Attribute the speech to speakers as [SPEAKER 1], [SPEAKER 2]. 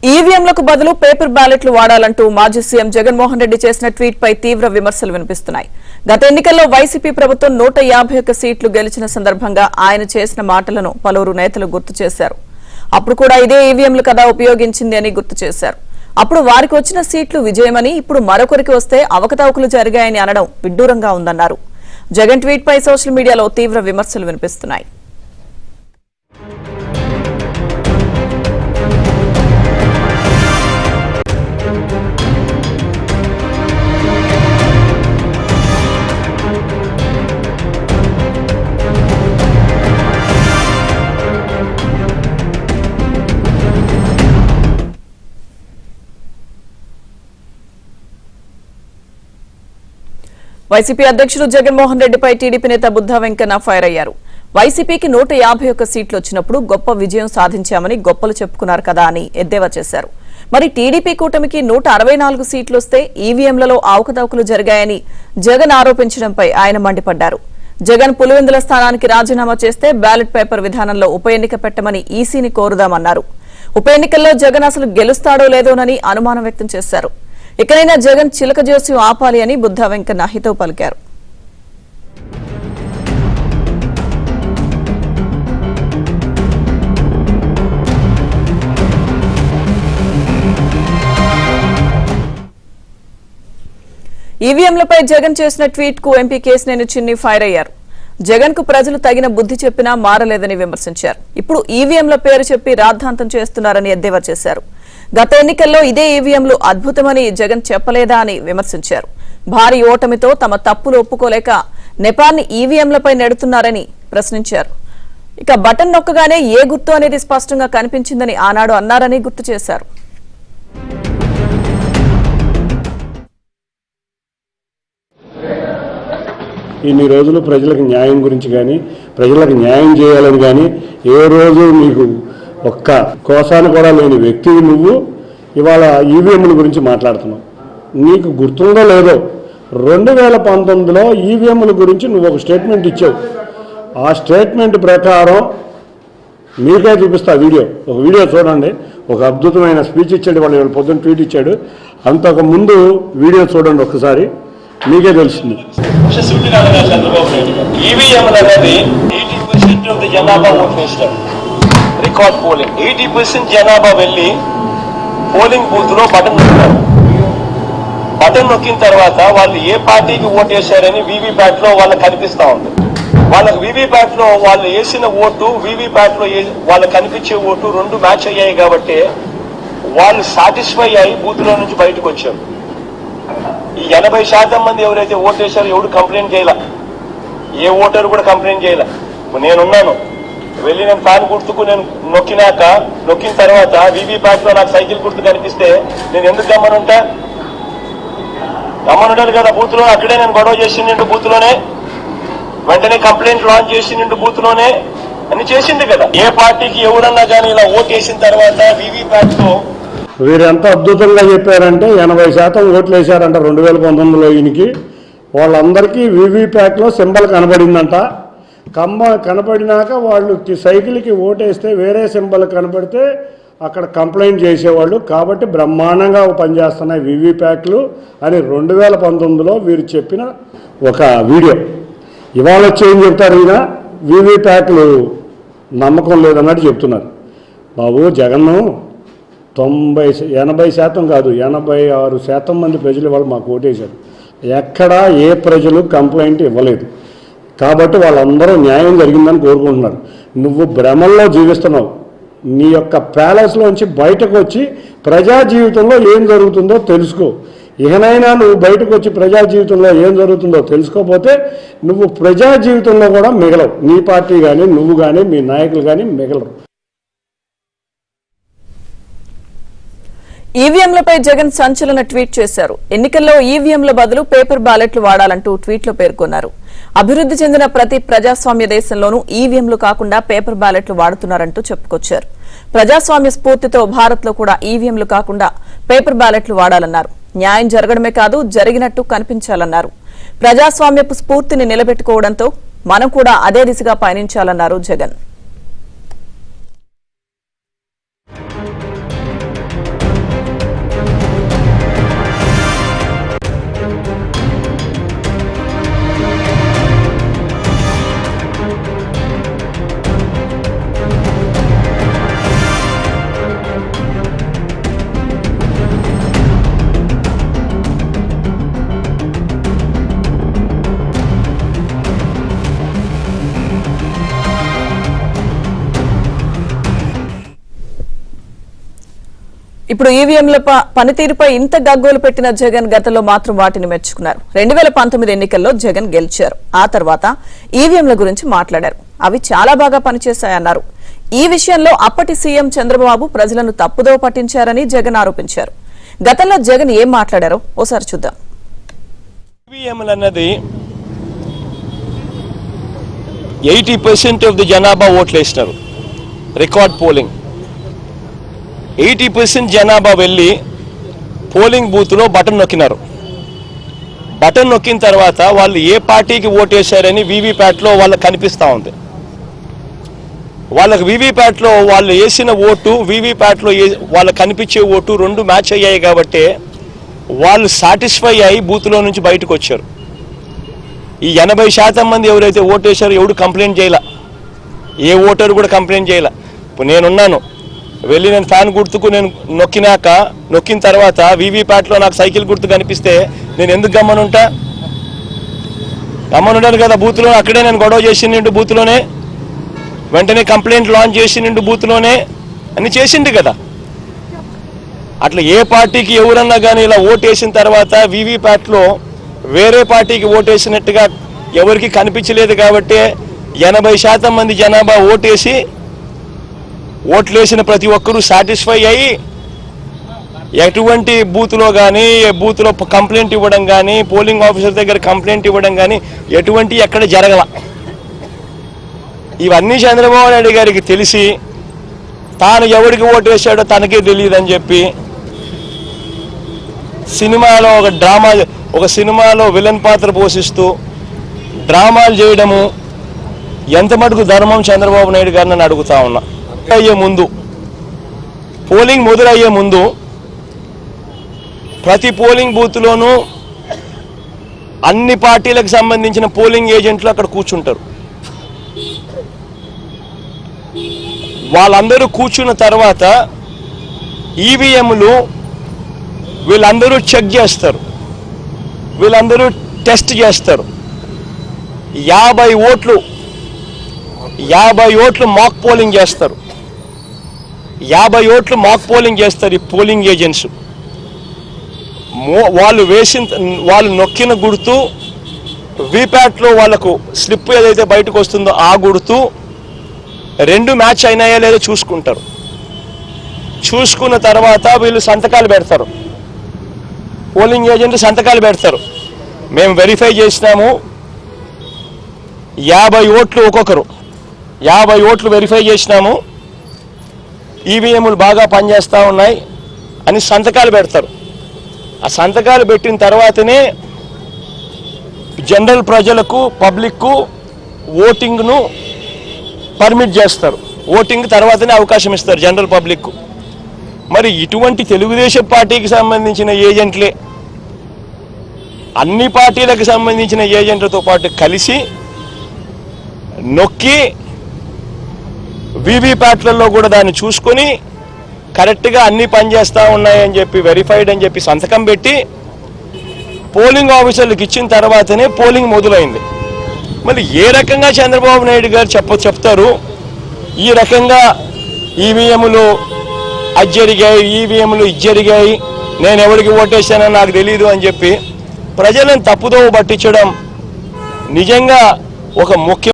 [SPEAKER 1] ఈవీఎంలకు బదులు పేపర్ బ్యాలెట్లు వాడాలంటూ మాజీ సీఎం జగన్మోహన్ రెడ్డి చేసిన ట్వీట్ పై తీవ్ర విమర్శలు వినిపిస్తున్నాయి. గత ఎన్నికల్లో వైసీపీ ప్రభుత్వం 151 సీట్లు గెలిచిన సందర్భంగా ఆయన చేసిన మాటలను పలువురు నేతలు గుర్తు చేశారు. అప్పుడు కూడా ఇదే ఈవీఎంలు కదా ఉపయోగించింది అని గుర్తు చేశారు. అప్పుడు వారికి వచ్చిన సీట్లు విజయమని, ఇప్పుడు మరొకరికి వస్తే అవకతవకలు జరిగాయని అనడం విడ్డూరంగా ఉందన్నారు. జగన్ ట్వీట్ పై సోషల్ మీడియాలో తీవ్ర విమర్శలు వినిపిస్తున్నాయి. వైసీపీ అధ్యక్షుడు జగన్మోహన్ రెడ్డిపై టీడీపీ నేత బుద్ధా వెంకన్న ఫైర్ అయ్యారు. వైసీపీకి 151 సీట్లు వచ్చినప్పుడు గొప్ప విజయం సాధించామని గొప్పలు చెప్పుకున్నారు కదా అని ఎద్దేవా చేశారు. మరి టీడీపీ కూటమికి 164 సీట్లు వస్తే ఈవీఎంలలో అవకతవకలు జరిగాయని జగన్ ఆరోపించడంపై ఆయన మండిపడ్డారు. జగన్ పులివెందుల స్థానానికి రాజీనామా చేస్తే బ్యాలెట్ పేపర్ విధానంలో ఉప ఎన్నిక పెట్టమని ఈసీని కోరుదామన్నారు. ఉప ఎన్నికల్లో జగన్ అసలు గెలుస్తాడో లేదోనని అనుమానం వ్యక్తం చేశారు. ఇకనైనా జగన్ చిలక జోస్యం ఆపాలి అని బుద్ధా వెంకన్న హితవు పలికారు. ఈవీఎంలపై జగన్ చేసిన ట్వీట్ కు ఎంపీ కేశినేని చిన్ని ఫైర్ అయ్యారు. జగన్ కు ప్రజలు తగిన బుద్ధి చెప్పినా మారలేదని విమర్శించారు. ఇప్పుడు ఈవీఎంల పేరు చెప్పి రాద్ధాంతం చేస్తున్నారని ఎద్దేవా చేశారు. గత ఎన్నికల్లో ఇదే ఈవీఎంలు అద్భుతమని జగన్ చెప్పలేదా అని విమర్శించారు. భారీ ఓటమితో తమ తప్పులు ఒప్పుకోలేక నెపాన్ని ఈవీఎంలపై నెడుతున్నారని ప్రశ్నించారు. ఇక బటన్ నొక్కగానే ఏ గుర్తు అనేది స్పష్టంగా కనిపించిందని ఆనాడు అన్నారని గుర్తు చేశారు.
[SPEAKER 2] ఇన్ని రోజులు ప్రజలకు న్యాయం గురించి కానీ, ప్రజలకు న్యాయం చేయాలని కానీ ఏ రోజు మీకు ఒక్క కోసాన్ని కూడా లేని వ్యక్తివి నువ్వు ఇవాళ ఈవీఎంల గురించి మాట్లాడుతున్నావు. నీకు గుర్తుందో లేదో 2019లో ఈవీఎంల గురించి నువ్వు ఒక స్టేట్మెంట్ ఇచ్చావు. ఆ స్టేట్మెంట్ ప్రకారం మీకే చూపిస్తా ఒక వీడియో చూడండి. ఒక అద్భుతమైన స్పీచ్ ఇచ్చాడు వాళ్ళు పొద్దున్న ట్వీట్ ఇచ్చాడు. అంతకు ముందు వీడియో చూడండి ఒకసారి, మీకే తెలిసింది.
[SPEAKER 3] రికార్డ్ పోలింగ్ 80% జనాభా వెళ్ళి పోలింగ్ బూత్ లో బటన్ నొక్కారు. బటన్ నొక్కిన తర్వాత వాళ్ళు ఏ పార్టీకి ఓటేశారని వీవీప్యాట్ లో వాళ్ళకి కనిపిస్తా ఉంది. వాళ్ళకి వీవీప్యాట్ లో వాళ్ళు వేసిన ఓటు, వీవీప్యాట్ లో వాళ్ళకి కనిపించే ఓటు రెండు మ్యాచ్ అయ్యాయి కాబట్టి వాళ్ళు సాటిస్ఫై అయ్యి బూత్ లో నుంచి బయటకు వచ్చారు. ఈ 80% మంది ఎవరైతే ఓటేశారో ఎవడు కంప్లైంట్ చేయాల, ఏ ఓటరు కూడా కంప్లైంట్ చేయాల. నేనున్నాను, వెళ్ళి నేను ఫ్యాన్ గుర్తుకు నేను నొక్కిన తర్వాత వీవీప్యాట్ లో నాకు సైకిల్ గుర్తు కనిపిస్తే నేను ఎందుకు గమ్మనుంటా? గమ్మనుంటాను కదా. బూత్ లో అక్కడే నేను గొడవ చేసిండు, బూత్ లోనే వెంటనే కంప్లైంట్ లాంచ్ చేసిండు, బూత్ లోనే అని చేసింది కదా. ఏ పార్టీకి ఎవరన్నా కానీ ఇలా ఓటేసిన తర్వాత వీవీప్యాట్ లో
[SPEAKER 2] వీరు ఎంత అద్భుతంగా చెప్పారంటే 80% ఓట్లు వేశారంట 2019లో. ఈయనకి వాళ్ళందరికీ వీవీప్యాట్లో సింబల్ కనబడిందంట. కనపడినాక వాళ్ళు సైకిల్కి ఓటేస్తే వేరే సింబల్ కనపడితే అక్కడ కంప్లైంట్ చేసేవాళ్ళు. కాబట్టి బ్రహ్మాండంగా పనిచేస్తున్నాయి వీవీప్యాట్లు అని 2019లో వీరు చెప్పిన ఒక వీడియో. ఇవాళ వచ్చి ఏం చెప్తారు, ఈయన వీవీప్యాట్లు నమ్మకం లేదన్నట్టు చెప్తున్నారు. బాబు జగన్ను 80% కాదు 86% మంది ప్రజలు వాళ్ళు మాకు ఓటేశారు. ఎక్కడా ఏ ప్రజలు కంప్లైంట్ ఇవ్వలేదు. కాబట్టి వాళ్ళందరూ న్యాయం జరిగిందని కోరుకుంటున్నారు. నువ్వు భ్రమల్లో జీవిస్తున్నావు. నీ యొక్క ప్యాలెస్లోంచి బయటకు వచ్చి ప్రజా జీవితంలో ఏం జరుగుతుందో తెలుసుకో. ఇకనైనా నువ్వు బయటకు వచ్చి ప్రజా జీవితంలో ఏం జరుగుతుందో తెలుసుకోకపోతే నువ్వు ప్రజా జీవితంలో కూడా మిగలవు. నీ పార్టీ కానీ, నువ్వు కానీ, మీ నాయకులు కానీ మిగలరు.
[SPEAKER 1] ఈవీఎంలపై జగన్ సంచలన ట్వీట్ చేశారు. ఎన్నికల్లో ఈవీఎంల బదులు పేపర్ బ్యాలెట్లు వాడాలంటూ ట్వీట్లో పేర్కొన్నారు. అభివృద్ధి చెందిన ప్రతి ప్రజాస్వామ్య దేశంలోనూ ఈవీఎంలు కాకుండా పేపర్ బ్యాలెట్లు వాడుతున్నారంటూ చెప్పుకొచ్చారు. ప్రజాస్వామ్య స్ఫూర్తితో భారత్ లో కూడా ఈవీఎంలు కాకుండా పేపర్ బ్యాలెట్లు వాడాలన్నారు. న్యాయం జరగడమే కాదు, జరిగినట్టు కనిపించాలన్నారు. ప్రజాస్వామ్యపు స్ఫూర్తిని నిలబెట్టుకోవడంతో మనం కూడా అదే దిశగా పయనించాలన్నారు జగన్. ఇప్పుడు ఈవీఎంల పనితీరుపై ఇంత గగ్గోలు పెట్టిన జగన్ గతంలో మాత్రం వాటిని మెచ్చుకున్నారు. 2019 ఎన్నికల్లో జగన్ గెలిచారు. ఆ తర్వాత ఈవీఎంల గురించి మాట్లాడారు. అవి చాలా బాగా పనిచేశాయన్నారు. ఈ విషయంలో అప్పటి సీఎం చంద్రబాబు ప్రజలను తప్పుదోవ పట్టించారని జగన్ ఆరోపించారు. గతంలో జగన్ ఏం మాట్లాడారో ఓసారి చూద్దాం.
[SPEAKER 3] ఈవీఎంలు అన్నది 80% ఆఫ్ ది జనాభా ఓట్లు వేసినారు. రికార్డ్ పోలింగ్ 80% జనాభా వెళ్ళి పోలింగ్ బూత్లో బటన్ నొక్కినారు. బటన్ నొక్కిన తర్వాత వాళ్ళు ఏ పార్టీకి ఓటేశారని వీవీప్యాట్లో వాళ్ళకి కనిపిస్తూ ఉంది. వాళ్ళకి వీవీప్యాట్లో వాళ్ళు వేసిన ఓటు వీవీప్యాట్లో వాళ్ళకి కనిపించే ఓటు రెండు మ్యాచ్ అయ్యాయి కాబట్టి వాళ్ళు సాటిస్ఫై అయ్యి బూత్లో నుంచి బయటకు వచ్చారు. ఈ 80% మంది ఎవరైతే ఓటేశారో ఎవడు కంప్లైంట్ చేయాల, ఏ ఓటరు కూడా కంప్లైంట్ చేయాల. ఇప్పుడు నేనున్నాను, వెళ్ళి నేను ఫ్యాన్ గుర్తుకు నేను నొక్కిన తర్వాత వీవీప్యాట్లో నాకు సైకిల్ గుర్తు కనిపిస్తే నేను ఎందుకు గమ్మనుంటాను కదా. బూత్లో అక్కడే నేను గొడవ చేసిండు, బూత్లోనే వెంటనే కంప్లైంట్ లాంచ్ చేసిండు, బూత్లోనే అన్ని చేసిండు కదా. అట్లా ఏ పార్టీకి ఎవరన్నా కానీ ఇలా ఓటేసిన తర్వాత వీవీప్యాట్లో వేరే పార్టీకి ఓటేసినట్టుగా ఎవరికి కనిపించలేదు కాబట్టి 80% మంది జనాభా ఓట్లేసిన ప్రతి ఒక్కరూ సాటిస్ఫై అయ్యి ఎటువంటి బూత్లో కానీ బూత్లో కంప్లైంట్ ఇవ్వడం కానీ పోలింగ్ ఆఫీసర్ దగ్గర కంప్లైంట్ ఇవ్వడం కానీ ఎటువంటి ఎక్కడ జరగల. ఇవన్నీ చంద్రబాబు నాయుడు గారికి తెలిసి తాను ఎవరికి ఓటు వేశాడో తనకే తెలియదని చెప్పి ఒక సినిమాలో విలన్ పాత్ర పోషిస్తూ డ్రామాలు చేయడము ఎంత మటుకు ధర్మం చంద్రబాబు నాయుడు గారిని నేను అడుగుతా ఉన్నా. పోలింగ్ మొదలయ్యే ముందు ప్రతి పోలింగ్ బూత్లోనూ అన్ని పార్టీలకు సంబంధించిన పోలింగ్ ఏజెంట్లు అక్కడ కూర్చుంటారు. వాళ్ళందరూ కూర్చున్న తర్వాత ఈవీఎంలు వీళ్ళందరూ చెక్ చేస్తారు, వీళ్ళందరూ టెస్ట్ చేస్తారు. 50 ఓట్లు మాక్ పోలింగ్ చేస్తారు. 50 ఓట్లు మాక్ పోలింగ్ చేస్తారు ఈ పోలింగ్ ఏజెంట్స్. వాళ్ళు నొక్కిన గుర్తు వీప్యాట్లో వాళ్ళకు స్లిప్ ఏదైతే బయటకు వస్తుందో ఆ గుర్తు రెండు మ్యాచ్ అయినాయా లేదో చూసుకుంటారు. చూసుకున్న తర్వాత వీళ్ళు సంతకాలు పెడతారు, పోలింగ్ ఏజెంట్లు సంతకాలు పెడతారు. మేము వెరిఫై చేసినాము, 50 ఓట్లు ఒక్కొక్కరు 50 ఓట్లు వెరిఫై చేసినాము, ఈవీఎంలు బాగా పనిచేస్తూ ఉన్నాయి అని సంతకాలు పెడతారు. ఆ సంతకాలు పెట్టిన తర్వాతనే జనరల్ ప్రజలకు పబ్లిక్కు ఓటింగ్ను పర్మిట్ చేస్తారు. ఓటింగ్ తర్వాతనే అవకాశం ఇస్తారు జనరల్ పబ్లిక్కు. మరి ఇటువంటి తెలుగుదేశం పార్టీకి సంబంధించిన ఏజెంట్లే అన్ని పార్టీలకు సంబంధించిన ఏజెంట్లతో పాటు కలిసి నొక్కి వీవీప్యాట్లలో కూడా దాన్ని చూసుకొని కరెక్ట్గా అన్ని పనిచేస్తూ ఉన్నాయని చెప్పి వెరిఫైడ్ అని చెప్పి సంతకం పెట్టి పోలింగ్ ఆఫీసర్లకు ఇచ్చిన తర్వాతనే పోలింగ్ మొదలైంది. మళ్ళీ ఏ రకంగా చంద్రబాబు నాయుడు గారు చెప్తారు ఈ రకంగా ఈవీఎంలు అది జరిగాయి, ఈవీఎంలు ఇది జరిగాయి, నేను ఎవరికి ఓటేసానని నాకు తెలియదు అని చెప్పి ప్రజలను తప్పుదోవ పట్టించడం నిజంగా ఒక ముఖ్య